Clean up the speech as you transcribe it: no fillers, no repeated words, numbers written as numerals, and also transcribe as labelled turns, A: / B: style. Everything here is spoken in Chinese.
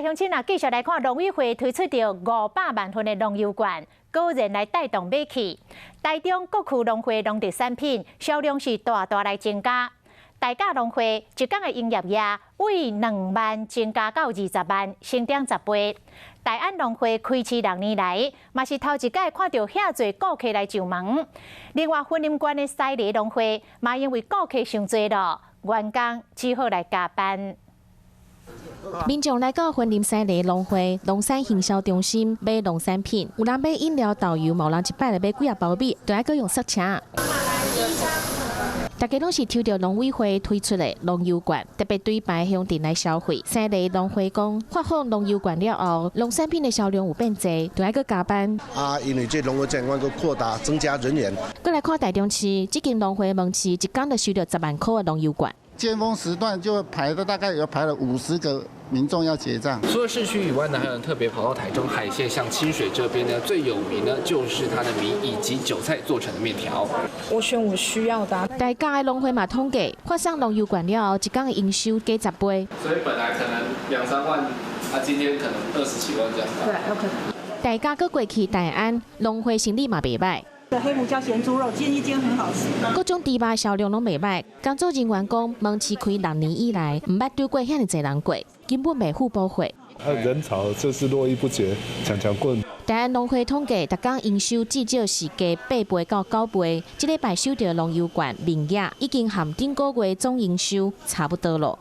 A: 乡亲啊，继续来看农委会推出着500万份的农油券，个人来带动买气。台中各区农会农特产品销量是大大来增加。大甲农会一天的营业额为2万增加到20万，成长10倍。大安农会开市6年来，嘛是头一届看到遐侪顾客来上门。另外，婚姻馆的西里农会嘛因为顾客伤多了，员工只好来加班。
B: 民众来到云林西里农会农产行销中心买农产品，有人买饮料、豆油，有人一摆来买几啊包米，都还阁用塞车。大家拢是抽到农委会推出的农油券，特别对白乡镇来消费。西里农会讲，发放农油券了后，农产品的销量有变济，都还阁加班。
C: 因为这农会监管阁扩大增加人员。
B: 过来看台中市，这间农会门市一天就收到10万块的农油券。
D: 尖峰时段就排的大概有排了50个民众要结账。
E: 除了市区以外呢，还有人特别跑到台中海线，像清水这边呢，最有名呢就是它的米以及韭菜做成的面条。
F: 我选我需要的。
B: 大家的农会嘛统计，发送农油券了后，一天的营收加10倍。
E: 所以本来可能2、3万，今天可能20几万这样。
F: 对，有可能。
B: 大家搁过去大安农会生意嘛袂歹。
F: 黑胡椒咸猪肉，煎一煎很好吃。
B: 各种猪肉销量拢袂歹。工作人员讲，门市开6年以来，唔捌对过遐尼侪人过，根本袂互补货。
G: 人潮就是络绎不绝，抢棍。
B: 大安农会统计，逐天营收至少是加8倍到9倍。这礼拜收到农油券名额，已经含顶个月总营收差不多了。